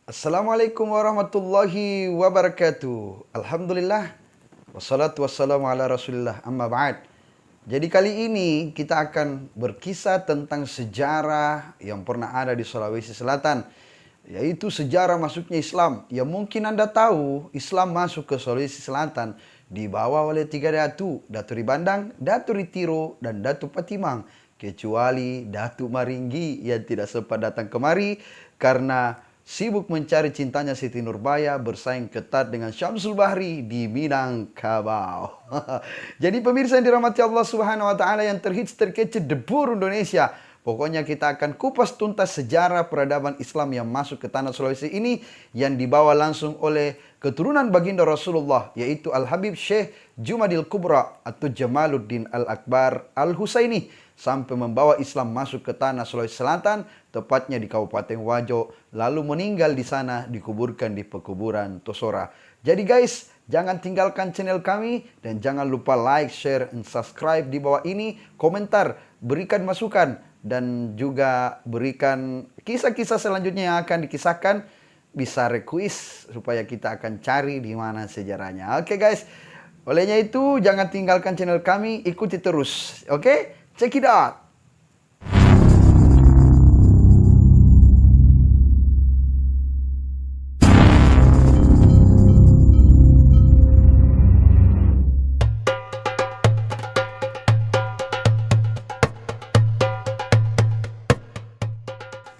Assalamualaikum warahmatullahi wabarakatuh. Alhamdulillah. Wassalatu wassalamu ala rasulillah amma ba'd. Jadi kali ini kita akan berkisah tentang sejarah yang pernah ada di Sulawesi Selatan. Yaitu sejarah masuknya Islam. Ya mungkin Anda tahu Islam masuk ke Sulawesi Selatan dibawa oleh 3 datu. Datu Ribandang, Datu Ritiro, dan Datu Patimang. Kecuali Datu Maringgi yang tidak sempat datang kemari karena sibuk mencari cintanya Siti Nurbaya bersaing ketat dengan Syamsul Bahri di Minangkabau. Jadi pemirsa yang dirahmati Allah Subhanahu wa taala yang terhits terkece debur Indonesia. Pokoknya kita akan kupas tuntas sejarah peradaban Islam yang masuk ke tanah Sulawesi ini yang dibawa langsung oleh keturunan baginda Rasulullah yaitu Al-Habib Syekh Jumadil Kubra atau Jamaluddin Al-Akbar Al-Husaini sampai membawa Islam masuk ke tanah Sulawesi Selatan, tepatnya di Kabupaten Wajo, lalu meninggal di sana dikuburkan di pekuburan Tosora. Jadi guys, jangan tinggalkan channel kami dan jangan lupa like, share, dan subscribe di bawah ini, komentar, berikan masukan dan juga berikan kisah-kisah selanjutnya yang akan dikisahkan, bisa request supaya kita akan cari di mana sejarahnya. Oke guys, olehnya itu jangan tinggalkan channel kami, ikuti terus. Oke? Check it out.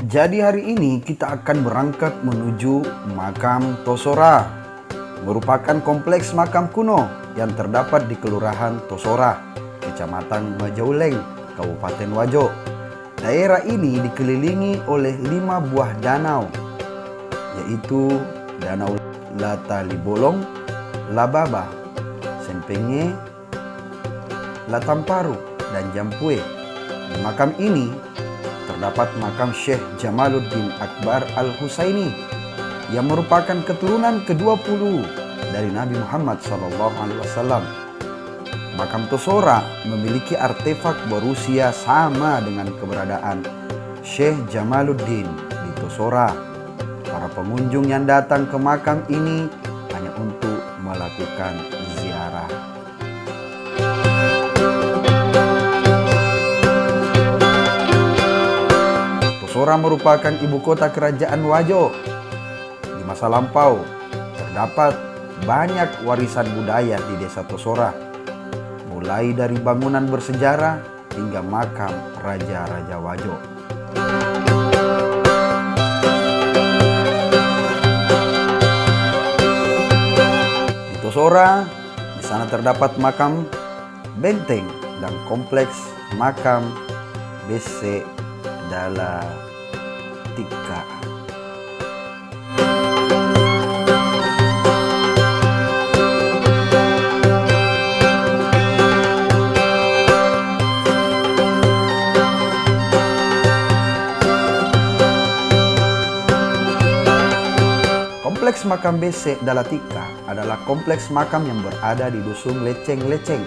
Jadi hari ini kita akan berangkat menuju makam Tosora. Merupakan kompleks makam kuno yang terdapat di Kelurahan Tosora, Kecamatan Majauleng, Kabupaten Wajo. Daerah ini dikelilingi oleh 5 buah danau, yaitu Danau Latalibolong, Lababa, Sempenge, Latamparu, dan Jampue. Di makam ini terdapat makam Syekh Jamaluddin Akbar Al-Husaini yang merupakan keturunan ke-20 dari Nabi Muhammad SAW. Makam Tosora memiliki artefak berusia sama dengan keberadaan Syekh Jamaluddin di Tosora. Para pengunjung yang datang ke makam ini hanya untuk melakukan ziarah. Tosora merupakan ibu kota kerajaan Wajo. Di masa lampau terdapat banyak warisan budaya di desa Tosora, mulai dari bangunan bersejarah hingga makam raja-raja Wajo. Di Tosora, di sana terdapat makam benteng dan kompleks makam Bese Dala Tika. Kompleks makam Bese Dalatika adalah kompleks makam yang berada di Dusun Leceng-Leceng,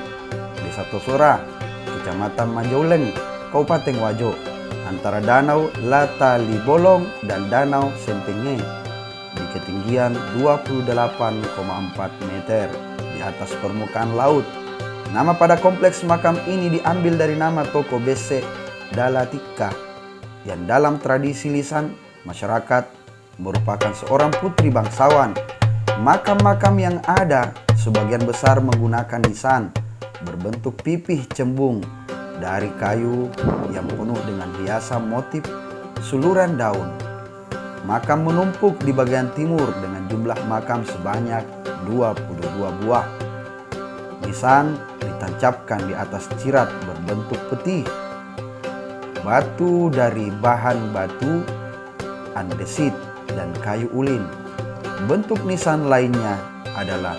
Desa Tosora, Kecamatan Majauleng, Kabupaten Wajo, antara Danau Latalibolong dan Danau Sempenge, di ketinggian 28,4 meter di atas permukaan laut. Nama pada kompleks makam ini diambil dari nama toko Bese Dalatika yang dalam tradisi lisan masyarakat merupakan seorang putri bangsawan. Makam-makam yang ada sebagian besar menggunakan nisan berbentuk pipih cembung dari kayu yang penuh dengan hiasan motif suluran daun. Makam menumpuk di bagian timur dengan jumlah makam sebanyak 22 buah. Nisan ditancapkan di atas cirat berbentuk peti. Batu dari bahan batu andesit dan kayu ulin. Bentuk nisan lainnya adalah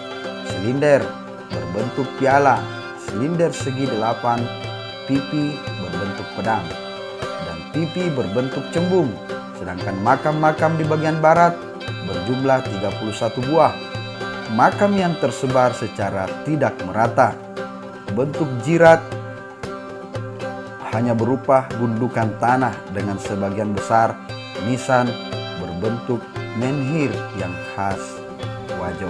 silinder berbentuk piala, silinder segi 8, pipi berbentuk pedang, dan pipi berbentuk cembung. Sedangkan makam-makam di bagian barat berjumlah 31 buah. Makam yang tersebar secara tidak merata. Bentuk jirat hanya berupa gundukan tanah dengan sebagian besar nisan berbentuk menhir yang khas Wajo.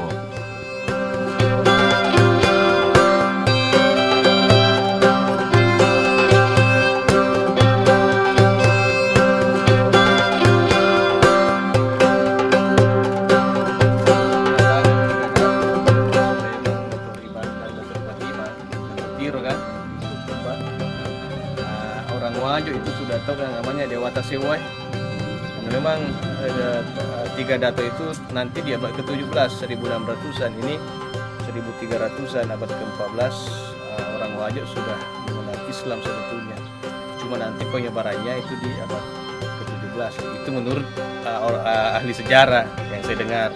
Orang Wajo itu sudah tahu yang namanya Dewata Sewai. Dan memang 3 dato itu nanti di abad ke-17, 1600-an, ini 1300-an, abad ke-14 orang Wajo sudah mengenal Islam sebetulnya. Cuma nanti penyebarannya itu di abad ke-17. Itu menurut ahli sejarah yang saya dengar.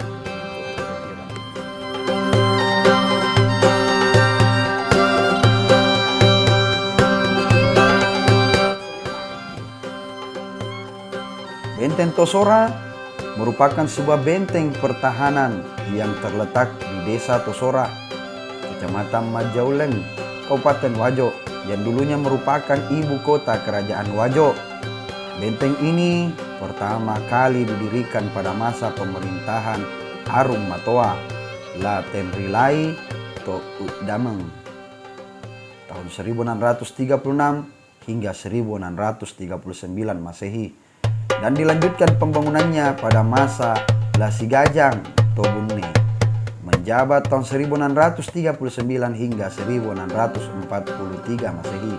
Benteng Tosora merupakan sebuah benteng pertahanan yang terletak di Desa Tosora, Kecamatan Majauleng, Kabupaten Wajo, yang dulunya merupakan ibu kota kerajaan Wajo. Benteng ini pertama kali didirikan pada masa pemerintahan Arum Matoa La Tenrilai To Udameng tahun 1636 hingga 1639 Masehi, dan dilanjutkan pembangunannya pada masa Lasigajang Tobunne menjabat tahun 1639 hingga 1643 Masehi.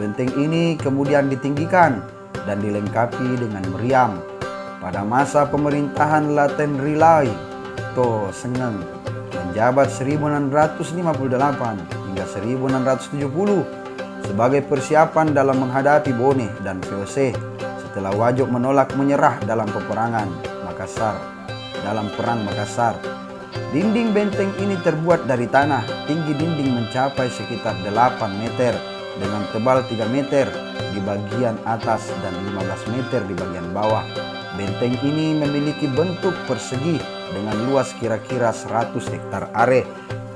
Benteng ini kemudian ditinggikan dan dilengkapi dengan meriam pada masa pemerintahan La Tenrilai To Sengeng menjabat 1658 hingga 1670 sebagai persiapan dalam menghadapi Bone dan VOC setelah Wajo menolak menyerah dalam peperangan Makassar. Dalam perang Makassar, dinding benteng ini terbuat dari tanah. Tinggi dinding mencapai sekitar 8 meter dengan tebal 3 meter di bagian atas dan 15 meter di bagian bawah. Benteng ini memiliki bentuk persegi dengan luas kira-kira 100 hektar are,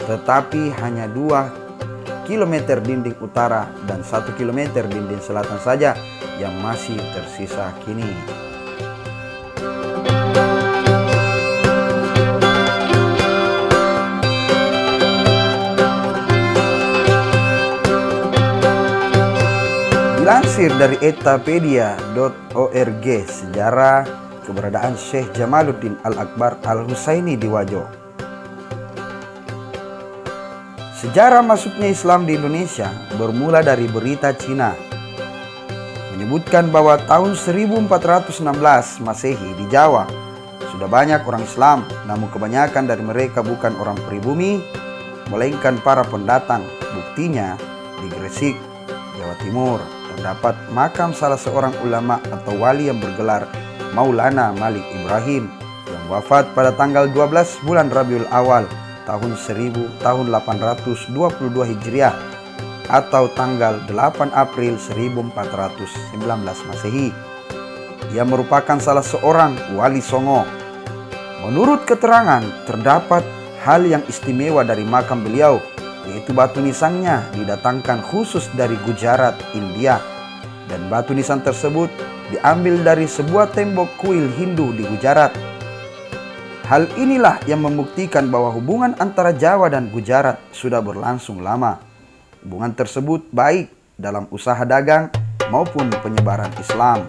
tetapi hanya 2 km dinding utara dan 1 km dinding selatan saja yang masih tersisa kini. Dilansir dari etapedia.org, sejarah keberadaan Syekh Jamaluddin Al-Akbar Al-Husaini di Wajo. Sejarah masuknya Islam di Indonesia bermula dari berita Cina menyebutkan bahwa tahun 1416 Masehi di Jawa sudah banyak orang Islam, namun kebanyakan dari mereka bukan orang pribumi, melainkan para pendatang. Buktinya di Gresik, Jawa Timur, terdapat makam salah seorang ulama atau wali yang bergelar Maulana Malik Ibrahim yang wafat pada tanggal 12 bulan Rabiul Awal tahun 1822 Hijriah atau tanggal 8 April 1419 Masehi. Ia merupakan salah seorang wali Songo. Menurut keterangan, terdapat hal yang istimewa dari makam beliau, yaitu batu nisannya didatangkan khusus dari Gujarat, India, dan batu nisan tersebut diambil dari sebuah tembok kuil Hindu di Gujarat. Hal inilah yang membuktikan bahwa hubungan antara Jawa dan Gujarat sudah berlangsung lama. Hubungan tersebut baik dalam usaha dagang maupun penyebaran Islam.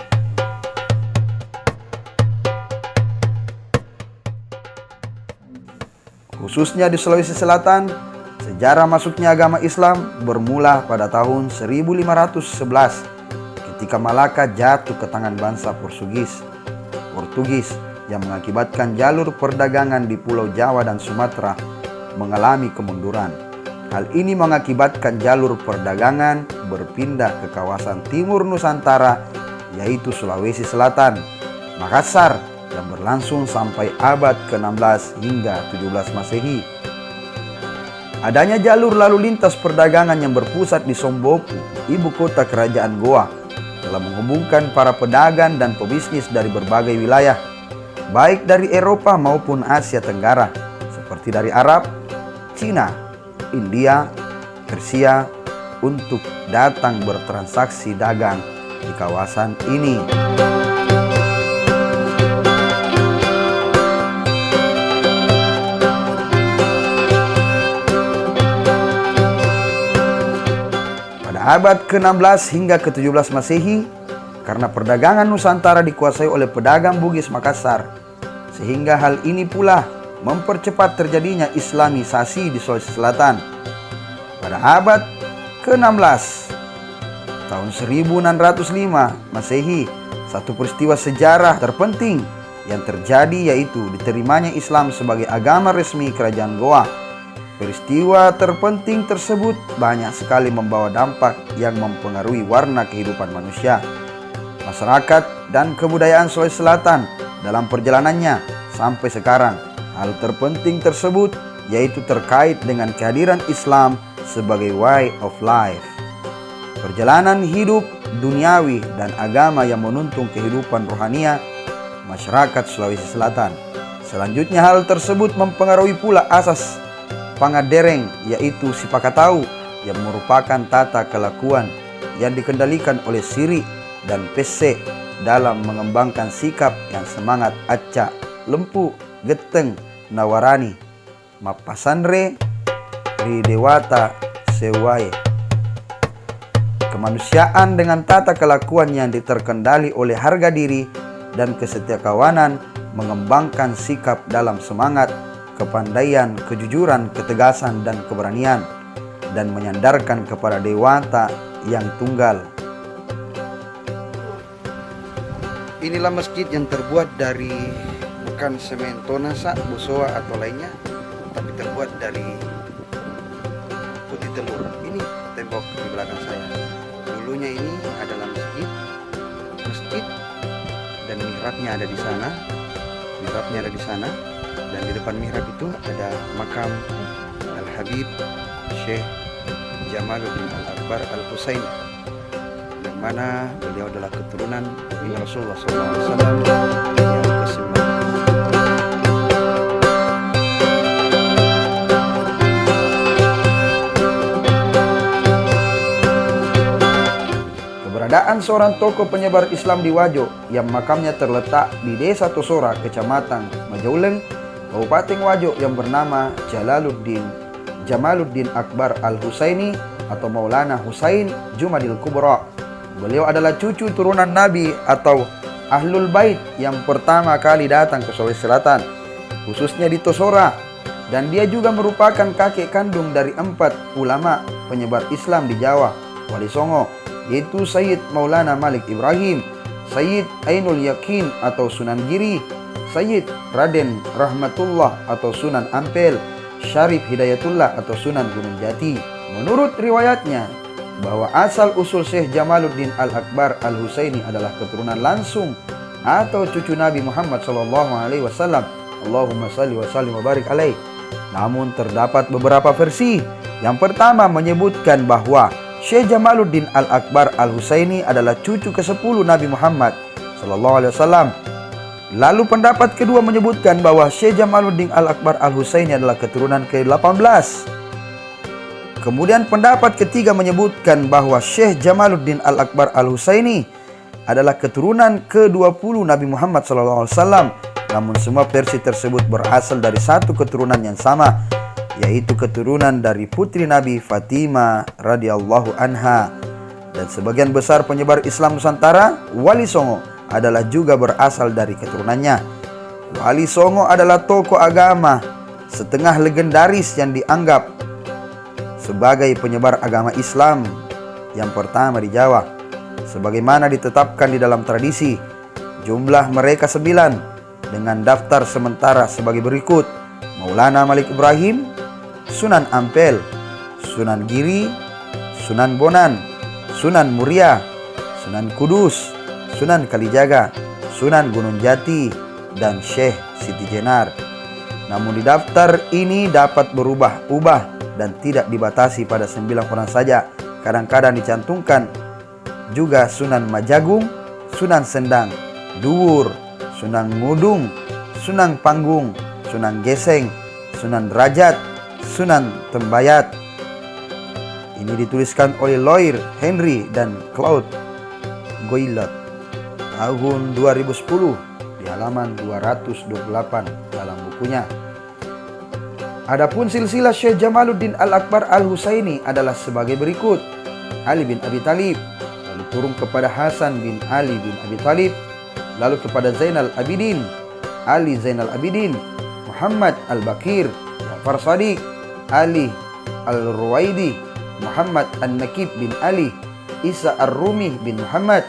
Khususnya di Sulawesi Selatan, sejarah masuknya agama Islam bermula pada tahun 1511 ketika Malaka jatuh ke tangan bangsa Portugis yang mengakibatkan jalur perdagangan di Pulau Jawa dan Sumatera mengalami kemunduran. Hal ini mengakibatkan jalur perdagangan berpindah ke kawasan timur Nusantara, yaitu Sulawesi Selatan, Makassar, yang berlangsung sampai abad ke-16 hingga 17 Masehi. Adanya jalur lalu lintas perdagangan yang berpusat di Somboku, ibu kota kerajaan Goa, telah menghubungkan para pedagang dan pebisnis dari berbagai wilayah, baik dari Eropa maupun Asia Tenggara, seperti dari Arab, Cina, India, Persia, untuk datang bertransaksi dagang di kawasan ini. abad ke-16 hingga ke-17 Masehi, karena perdagangan Nusantara dikuasai oleh pedagang Bugis Makassar, sehingga hal ini pula mempercepat terjadinya Islamisasi di Sulawesi Selatan. Pada abad ke-16 tahun 1605 Masehi, satu peristiwa sejarah terpenting yang terjadi yaitu diterimanya Islam sebagai agama resmi Kerajaan Goa. Peristiwa terpenting tersebut banyak sekali membawa dampak yang mempengaruhi warna kehidupan manusia, masyarakat, dan kebudayaan Sulawesi Selatan dalam perjalanannya sampai sekarang. Hal terpenting tersebut yaitu terkait dengan kehadiran Islam sebagai way of life, perjalanan hidup duniawi dan agama yang menuntun kehidupan rohania masyarakat Sulawesi Selatan. Selanjutnya hal tersebut mempengaruhi pula asas Pangadereng, yaitu Sipakatau, yang merupakan tata kelakuan yang dikendalikan oleh Siri dan Pese dalam mengembangkan sikap yang semangat acak, lempu, geteng, nawarani, mapasandre, ridewata, sewaye. Kemanusiaan dengan tata kelakuan yang diterkendali oleh harga diri dan kesetiakawanan, mengembangkan sikap dalam semangat, kepandaian, kejujuran, ketegasan, dan keberanian, dan menyandarkan kepada Dewata yang tunggal. Inilah masjid yang terbuat dari bukan semen tonasa, bosoa atau lainnya, tapi terbuat dari putih telur. Ini tembok di belakang saya. Dulunya ini adalah masjid, dan mihrabnya ada di sana. Dan di depan mihrab itu ada makam Al-Habib Syekh Jamaluddin Al-Akbar Al-Husaini, yang mana beliau adalah keturunan Nabi Rasulullah SAW yang ke-9. Keberadaan seorang tokoh penyebar Islam di Wajo yang makamnya terletak di Desa Tosora, Kecamatan Majauleng, Kabupaten Wajo, yang bernama Jamaluddin Akbar Al-Husaini atau Maulana Husain Jumadil Kubra. Beliau adalah cucu turunan Nabi atau Ahlul Bait yang pertama kali datang ke Sulawesi Selatan, khususnya di Tosora, dan dia juga merupakan kakek kandung dari 4 ulama penyebar Islam di Jawa, Wali Songo, yaitu Sayyid Maulana Malik Ibrahim, Sayyid Ainul Yakin atau Sunan Giri, Sayyid Raden Rahmatullah atau Sunan Ampel, Syarif Hidayatullah atau Sunan Gunung Jati. Menurut riwayatnya bahwa asal usul Syekh Jamaluddin Al-Akbar Al-Husaini adalah keturunan langsung atau cucu Nabi Muhammad SAW. Allahumma salli wa sallim wa barik alaih. Namun terdapat beberapa versi. Yang pertama menyebutkan bahwa Syekh Jamaluddin Al-Akbar Al-Husaini adalah cucu ke-10 Nabi Muhammad SAW. Lalu pendapat kedua menyebutkan bahwa Syekh Jamaluddin Al-Akbar Al-Husaini adalah keturunan ke-18. Kemudian pendapat ketiga menyebutkan bahwa Syekh Jamaluddin Al-Akbar Al-Husaini adalah keturunan ke-20 Nabi Muhammad SAW. Namun semua versi tersebut berasal dari satu keturunan yang sama, yaitu keturunan dari putri Nabi Fatimah radhiyallahu anha. Dan sebagian besar penyebar Islam Nusantara, Wali Songo, adalah juga berasal dari keturunannya. Wali Songo adalah tokoh agama setengah legendaris yang dianggap sebagai penyebar agama Islam yang pertama di Jawa. Sebagaimana ditetapkan di dalam tradisi, jumlah mereka 9 dengan daftar sementara sebagai berikut: Maulana Malik Ibrahim, Sunan Ampel, Sunan Giri, Sunan Bonan, Sunan Muria, Sunan Kudus, Sunan Kalijaga, Sunan Gunung Jati, dan Syekh Siti Jenar. Namun di daftar ini dapat berubah-ubah dan tidak dibatasi pada 9 orang saja. Kadang-kadang dicantumkan juga Sunan Majagung, Sunan Sendang, Duwur, Sunan Ngudung, Sunan Panggung, Sunan Geseng, Sunan Derajat, Sunan Tembayat. Ini dituliskan oleh Lawyer Henry dan Claude Goylet tahun 2010 di halaman 228 dalam bukunya. Adapun silsilah Syekh Jamaluddin Al-Akbar Al-Husaini adalah sebagai berikut. Ali bin Abi Thalib, lalu turun kepada Hasan bin Ali bin Abi Thalib, lalu kepada Zainal Abidin, Ali Zainal Abidin, Muhammad Al-Baqir, Ja'far Shadiq, Ali Al-Ruwaidi, Muhammad An-Nakib bin Ali, Isa Ar-Rumi bin Muhammad,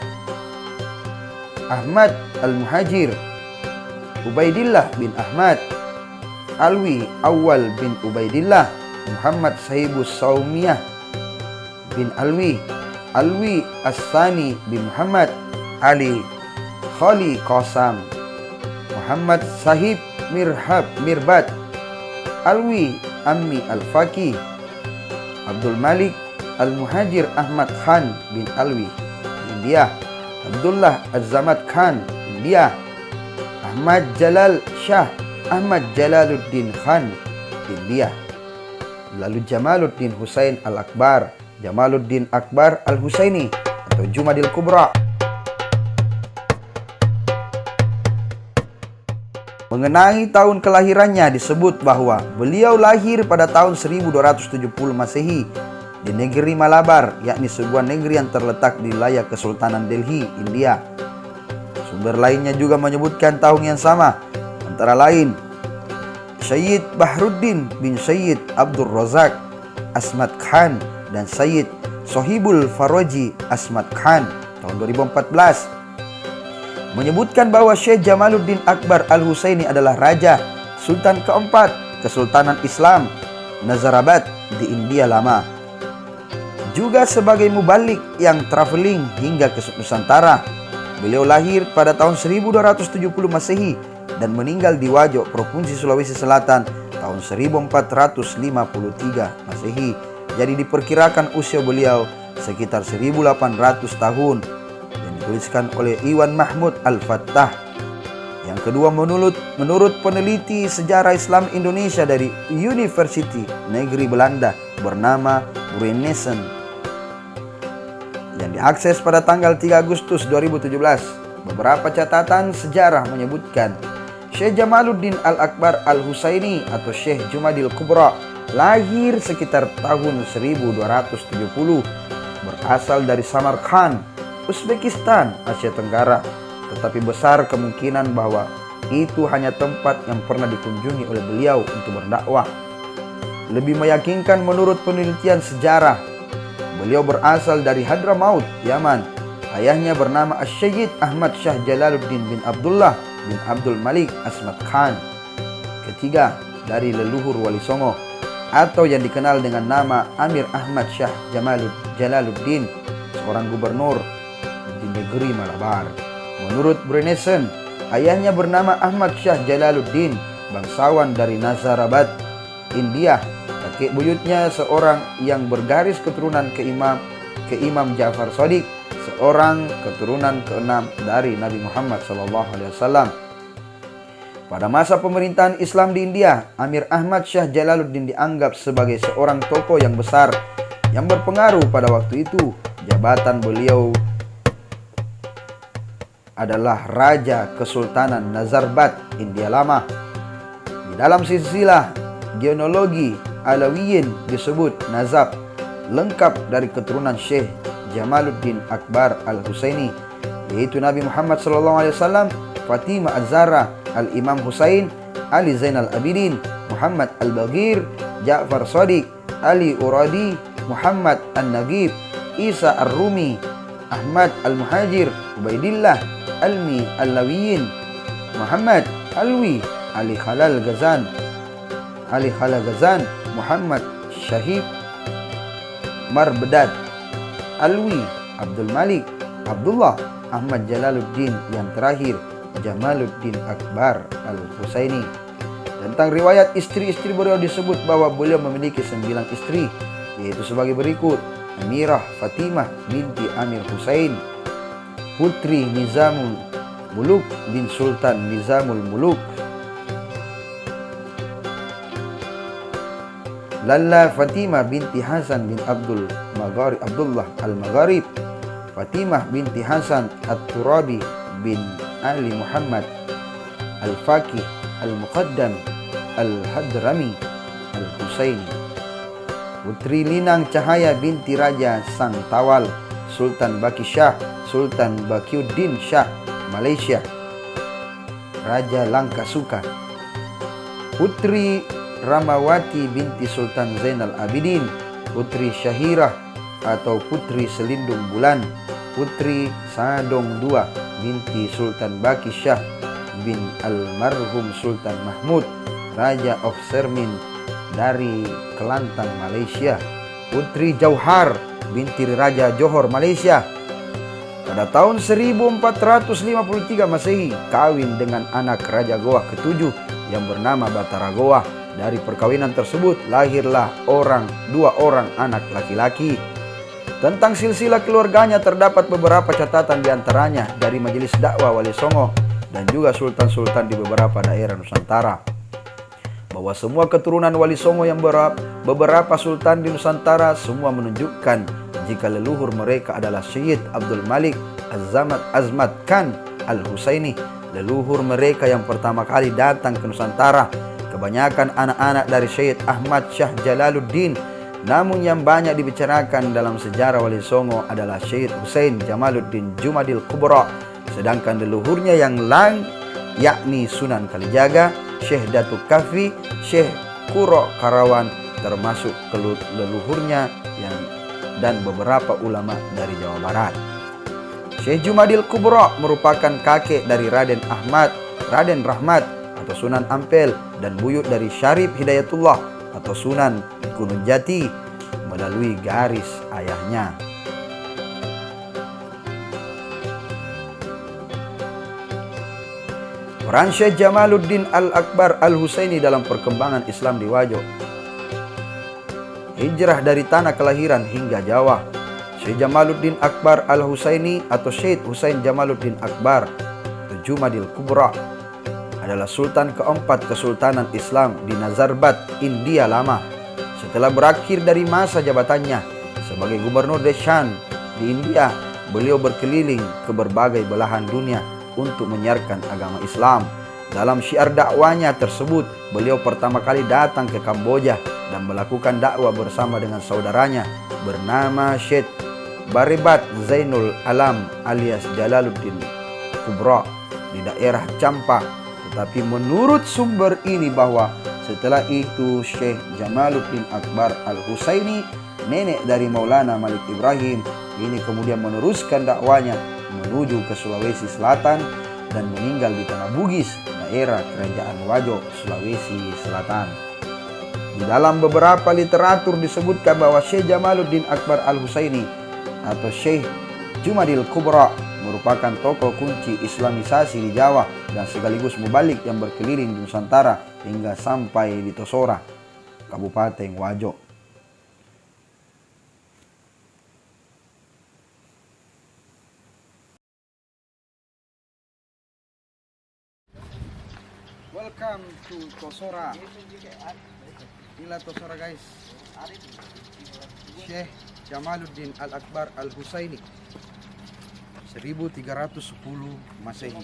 Ahmad Al-Muhajir, Ubaidillah bin Ahmad, Alwi Awal bin Ubaidillah, Muhammad Sahibus Saumiyah bin Alwi, Alwi As-Sani bin Muhammad, Ali Khali Qasam, Muhammad Sahib Mirbat, Alwi Ammi Al-Faqih, Abdul Malik Al-Muhajir Ahmad Khan bin Alwi, India, Abdullah Az-Zamad Khan, India, Ahmad Jalal Shah Ahmad Jalaluddin Khan, India. Lalu Jamaluddin Husain Al-Akbar, Jamaluddin Akbar Al-Husaini atau Jumadil Kubra. Mengenai tahun kelahirannya disebut bahwa beliau lahir pada tahun 1270 Masehi di negeri Malabar, yakni sebuah negeri yang terletak di wilayah Kesultanan Delhi, India. Sumber lainnya juga menyebutkan tahun yang sama, antara lain Syed Bahruddin bin Syed Abdul Razak Asmat Khan dan Syed Sohibul Faroji Asmat Khan tahun 2014. Menyebutkan bahwa Syekh Jamaluddin Akbar Al-Husaini adalah Raja Sultan keempat Kesultanan Islam Nazarabad di India Lama. Juga sebagai mubalik yang traveling hingga ke Nusantara. Beliau lahir pada tahun 1270 Masehi dan meninggal di Wajok, Provinsi Sulawesi Selatan tahun 1453 Masehi. Jadi diperkirakan usia beliau sekitar 1800 tahun yang dituliskan oleh Iwan Mahmud Al-Fattah. Yang kedua, menurut peneliti sejarah Islam Indonesia dari University Negeri Belanda bernama Bruinessen yang diakses pada tanggal 3 Agustus 2017. Beberapa catatan sejarah menyebutkan Syekh Jamaluddin Al-Akbar Al-Husaini atau Syekh Jumadil Kubra lahir sekitar tahun 1270, berasal dari Samarkand, Uzbekistan, Asia Tenggara. Tetapi besar kemungkinan bahwa itu hanya tempat yang pernah dikunjungi oleh beliau untuk berdakwah. Lebih meyakinkan menurut penelitian sejarah, beliau berasal dari Hadramaut, Yaman. Ayahnya bernama Asy-Syayyid Ahmad Shah Jalaluddin bin Abdullah bin Abdul Malik Asmat Khan. Ketiga, dari leluhur Wali Songo atau yang dikenal dengan nama Amir Ahmad Shah Jalaluddin, seorang gubernur di negeri Malabar. Menurut Bruinessen, ayahnya bernama Ahmad Shah Jalaluddin, bangsawan dari Nazarabad, India. Kakek buyutnya seorang yang bergaris keturunan ke Imam Ja'far Shadiq, seorang keturunan keenam dari Nabi Muhammad SAW. Pada masa pemerintahan Islam di India, Amir Ahmad Shah Jalaluddin dianggap sebagai seorang tokoh yang besar yang berpengaruh pada waktu itu. Jabatan beliau adalah Raja Kesultanan Nazarabad, India Lama. Di dalam silsilah genealogi Alawiyin disebut Nazab, lengkap dari keturunan Syekh Jamaluddin Akbar Al-Husaini, yaitu Nabi Muhammad SAW, Fatimah Az-Zahra, Al-Imam Husain, Ali Zainal Abidin, Muhammad Al-Baqir, Ja'far Shadiq, Ali Uradi, Muhammad An-Nagib, Isa Ar-Rumi, Ahmad Al-Muhajir, Ubaidillah, Almi Al-Lawiyin, Muhammad Alwi, Ali Khalal Ghazan, Muhammad Syahib Marbedad, Alwi, Abdul Malik, Abdullah, Ahmad Jalaluddin, yang terakhir Jamaluddin Akbar Al-Husaini. Tentang riwayat istri-istri beliau disebut bahwa beliau memiliki 9 istri, yaitu sebagai berikut: Amirah Fatimah binti Amir Husain, putri Nizamul Muluk bin Sultan Nizamul Muluk; Lalla Fatimah binti Hasan bin Abdullah Al-Magharib; Fatimah binti Hasan At-Turabi bin Ali Muhammad Al-Faqih Al-Muqaddam Al-Hadrami Al-Husaini; Putri Linang Cahaya binti Raja Sang Tawal, Sultan Baki Shah, Sultan Bakiuddin Shah, Malaysia, Raja Langka Suka. Putri Ramawati binti Sultan Zainal Abidin, Putri Syahirah atau Putri Selindung Bulan, Putri Sadong II binti Sultan Baki Shah bin almarhum Sultan Mahmud, Raja of Sermin dari Kelantan, Malaysia. Putri Jauhar binti Raja Johor, Malaysia. Pada tahun 1453 Masehi, kawin dengan anak Raja Goa ke-7 yang bernama Batara Goa. Dari perkawinan tersebut lahirlah dua orang anak laki-laki. Tentang silsilah keluarganya terdapat beberapa catatan, diantaranya dari Majelis Dakwah Wali Songo dan juga sultan-sultan di beberapa daerah Nusantara, bahwa semua keturunan Wali Songo yang beberapa sultan di Nusantara semua menunjukkan jika leluhur mereka adalah Syed Abdul Malik Azmat Khan Al-Husaini, leluhur mereka yang pertama kali datang ke Nusantara. Kebanyakan anak-anak dari Syed Ahmad Shah Jalaluddin, namun yang banyak dibicarakan dalam sejarah Wali Songo adalah Syed Husain Jamaluddin Jumadil Kubra. Sedangkan leluhurnya yang lain yakni Sunan Kalijaga, Syekh Datuk Kafi, Syekh Kuro Karawan termasuk leluhurnya dan beberapa ulama dari Jawa Barat. Syekh Jumadil Kubra merupakan kakek dari Raden Rahmat atau Sunan Ampel dan buyut dari Syarif Hidayatullah atau Sunan Gunung Jati melalui garis ayahnya. Peran Syekh Jamaluddin Al-Akbar Al-Husaini dalam perkembangan Islam di Wajo. Hijrah dari tanah kelahiran hingga Jawa. Syekh Jamaluddin Akbar Al-Husaini atau Syekh Husain Jamaluddin Akbar atau Jumadil Kubra adalah Sultan keempat Kesultanan Islam di Nazarbat, India Lama. Setelah berakhir dari masa jabatannya sebagai Gubernur Deshan di India, beliau berkeliling ke berbagai belahan dunia untuk menyiarkan agama Islam. Dalam syiar dakwanya tersebut, beliau pertama kali datang ke Kamboja dan melakukan dakwah bersama dengan saudaranya bernama Syed Baribat Zainul Alam alias Jalaluddin Kubra di daerah Champa. Tetapi menurut sumber ini bahwa setelah itu Syekh Jamaluddin Akbar Al-Husaini, nenek dari Maulana Malik Ibrahim, ini kemudian meneruskan dakwanya menuju ke Sulawesi Selatan dan meninggal di Tanah Bugis, daerah Kerajaan Wajo, Sulawesi Selatan. Di dalam beberapa literatur disebutkan bahwa Syekh Jamaluddin Akbar Al-Husaini atau Syekh Jumadil Kubra merupakan tokoh kunci Islamisasi di Jawa dan sekaligus mubalik yang berkeliling di Nusantara hingga sampai di Tosora, Kabupaten Wajo. Welcome to Tosora. Inilah Tosora guys. Syekh Jamaluddin Al-Akbar Al-Husaini 1310 Masehi,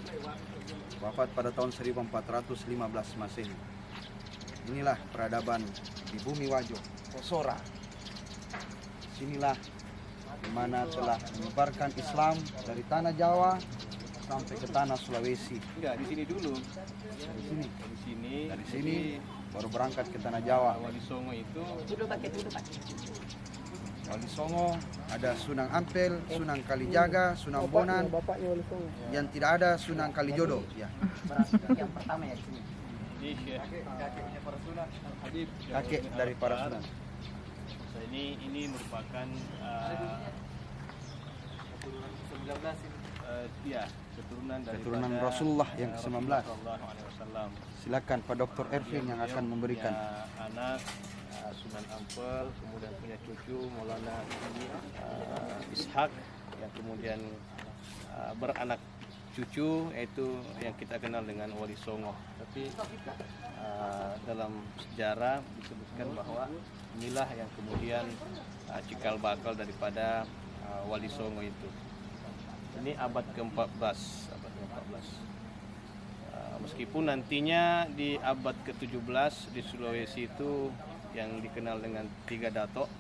wafat pada tahun 1415 Masehi. Inilah peradaban di bumi Wajo, Tosora. Sinilah di mana telah menyebarkan Islam dari tanah Jawa sampai ke tanah Sulawesi. Enggak, di sini dulu. Dari sini baru berangkat ke tanah Jawa. Wali Songo itu Wali Songo ada Sunan Ampel, Sunan Kalijaga, Sunan Bonan. Yang tidak ada Sunan Kalijodo. Ya. Yang pertama ya di sini. kakeknya para sunan, Habib. Kakek dari para sunan. Ini merupakan keturunan 19 ini. Ya, keturunan Rasulullah yang ke-19. Wasallam. Silakan Pak Dr. Ervin yang akan memberikan. Anak Sunan Ampel, kemudian punya cucu Maulana Ishak, yang kemudian beranak cucu, yaitu yang kita kenal dengan Wali Songo. Tapi dalam sejarah disebutkan bahwa inilah yang kemudian cikal bakal daripada Wali Songo itu. Ini abad ke-14, meskipun nantinya di abad ke-17 di Sulawesi itu yang dikenal dengan tiga Dato.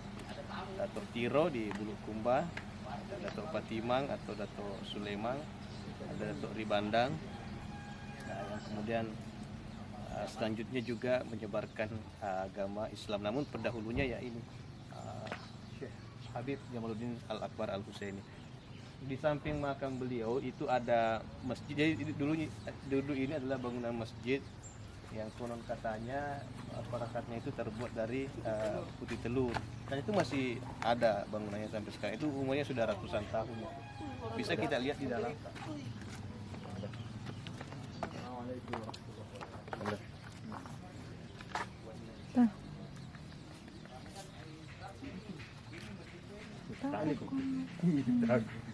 Dato Tiro di Bulukumba, ada Dato Patimang atau Dato Sulemang, ada Dato Ribandang. Nah, yang kemudian selanjutnya juga menyebarkan agama Islam. Namun pendahulunya ya ini Syekh Habib Jamaluddin Al-Akbar Al-Husaini. Di samping makam beliau itu ada masjid. Jadi dulu ini adalah bangunan masjid yang konon katanya perakatnya itu terbuat dari putih telur, dan itu masih ada bangunannya sampai sekarang. Itu umurnya sudah ratusan tahun. Bisa kita lihat di dalam. Tahu.